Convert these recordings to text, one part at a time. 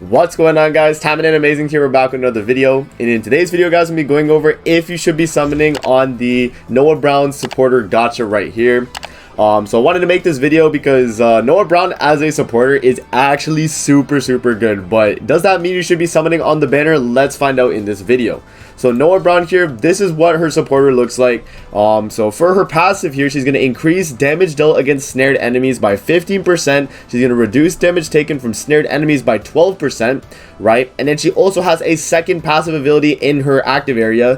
What's going on, guys? Taimanin Amazing here. We're back with another video, and in today's video, guys, I'm gonna be going over if you should be summoning on the Noah Brown supporter gacha right here. So I wanted to make this video because Noah Brown as a supporter is actually super good, but does that mean you should be summoning on the banner? Let's find out in this video. So Noah Brown here, this is what her supporter looks like. So for her passive here, she's going to increase damage dealt against snared enemies by 15%. She's going to reduce damage taken from snared enemies by 12%, right? And then she also has a second passive ability in her active area,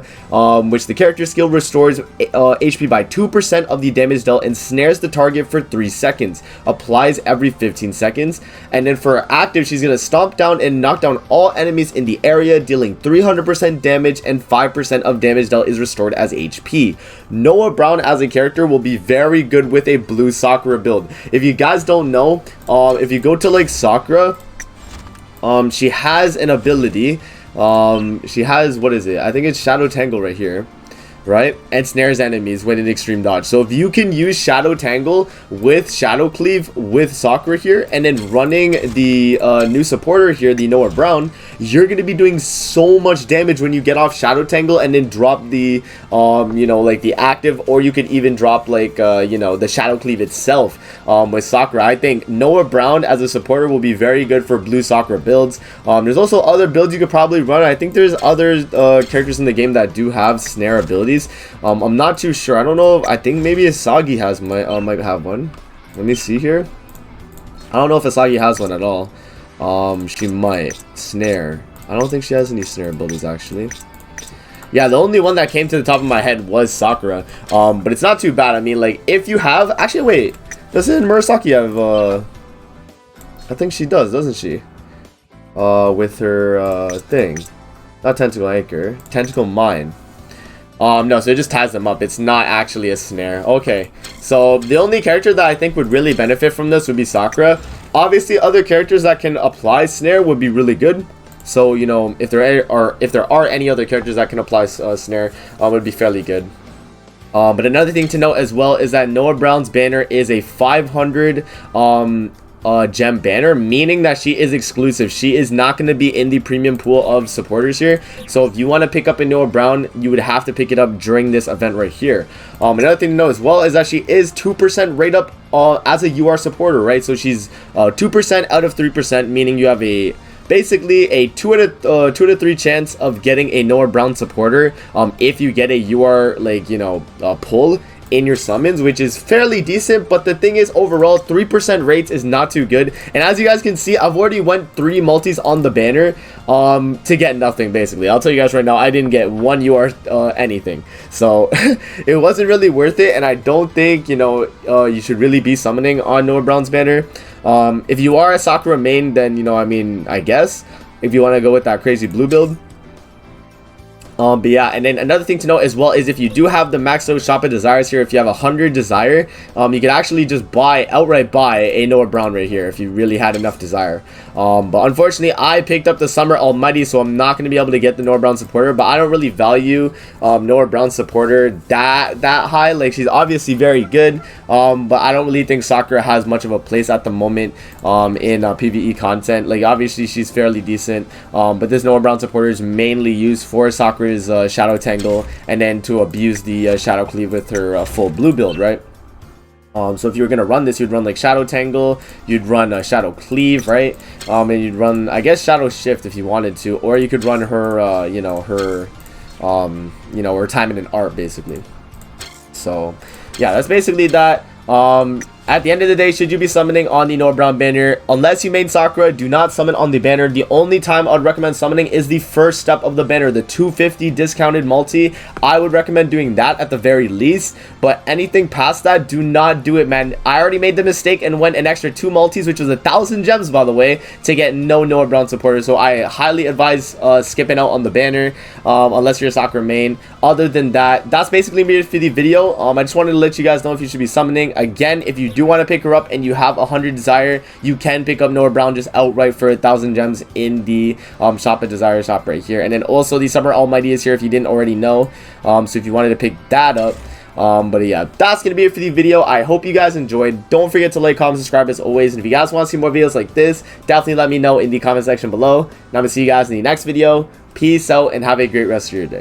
which the character skill restores HP by 2% of the damage dealt and snares the target for 3 seconds. Applies every 15 seconds. And then for her active, she's going to stomp down and knock down all enemies in the area, dealing 300% damage, and 5% of damage dealt is restored as HP. Noah Brown as a character will be very good with a blue Sakura build. If you guys don't know, if you go to like Sakura, she has an ability. She has, what is it? I think it's Shadow Tangle right here, right? And snares enemies when in extreme dodge. So if you can use Shadow Tangle with Shadow Cleave with Sakura here, and then running the new supporter here, the Noah Brown, you're going to be doing so much damage when you get off Shadow Tangle and then drop the you know, like the active, or you could even drop like you know, the Shadow Cleave itself with Sakura. I think Noah Brown as a supporter will be very good for blue Sakura builds. There's also other builds you could probably run. I think there's other characters in the game that do have snare abilities. I'm not too sure. I don't know. I think maybe Asagi has might have one. Let me see here. I don't know if Asagi has one at all. She might. Snare. I don't think she has any snare abilities actually. Yeah, the only one that came to the top of my head was Sakura. But it's not too bad. I mean, like, if you have, actually, wait, doesn't Murasaki have I think she does, doesn't she? With her thing. Not Tentacle Anchor. Tentacle Mine. No, so it just ties them up. It's not actually a snare. Okay, so the only character that I think would really benefit from this would be Sakura. Obviously, other characters that can apply snare would be really good. So, you know, if there are any other characters that can apply snare, would be fairly good. But another thing to note as well is that Noah Brown's banner is a 500 gem banner, meaning that she is exclusive. She is not going to be in the premium pool of supporters here. So if you want to pick up a Noah Brown, you would have to pick it up during this event right here. Another thing to know as well is that she is 2% rate up as a UR supporter, right? So she's 2% out of 3%, meaning you have a basically a 2 out of 3 chance of getting a Noah Brown supporter if you get a UR, like, you know, pull in your summons, which is fairly decent. But the thing is, overall 3% rates is not too good, and as you guys can see, I've already went 3 multis on the banner to get nothing. Basically, I'll tell you guys right now, I didn't get 1 UR anything, so it wasn't really worth it. And I don't think, you know, you should really be summoning on Noah Brown's banner. If you are a Sakura main, then, you know, I mean, I guess if you want to go with that crazy blue build. But yeah, and then another thing to note as well is if you do have the maxed out shop of desires here, if you have 100 desire, you can actually just outright buy a Noah Brown right here if you really had enough desire. But unfortunately, I picked up the Summer Almighty, so I'm not going to be able to get the Noah Brown supporter. But I don't really value Noah Brown supporter that high. Like, she's obviously very good, but I don't really think Sakura has much of a place at the moment in PvE content. Like, obviously she's fairly decent, but this Noah Brown supporter is mainly used for Sakura's Shadow Tangle, and then to abuse the Shadow Cleave with her full blue build, right? So if you were going to run this, you'd run like Shadow Tangle, you'd run Shadow Cleave, right? And you'd run, I guess, Shadow Shift if you wanted to, or you could run her, you know, her Taimanin art, basically. So yeah, that's basically that. At the end of the day, should you be summoning on the Noah Brown banner? Unless you main Sakura, do not summon on the banner. The only time I'd recommend summoning is the first step of the banner, the 250 discounted multi. I would recommend doing that at the very least, but anything past that, do not do it, man. I already made the mistake and went an extra 2 multis, which was 1,000 gems, by the way, to get no Noah Brown supporter. So I highly advise skipping out on the banner unless you're a Sakura main. Other than that, that's basically me for the video. I just wanted to let you guys know if you should be summoning. Again, if you do want to pick her up and you have 100 desire, you can pick up Noah Brown just outright for 1,000 gems in the shop of desire shop right here. And then also the Summer Almighty is here if you didn't already know. So if you wanted to pick that up, But yeah, that's gonna be it for the video. I hope you guys enjoyed. Don't forget to like, comment, subscribe as always, and if you guys want to see more videos like this, definitely let me know in the comment section below, and I'm gonna see you guys in the next video. Peace out and have a great rest of your day.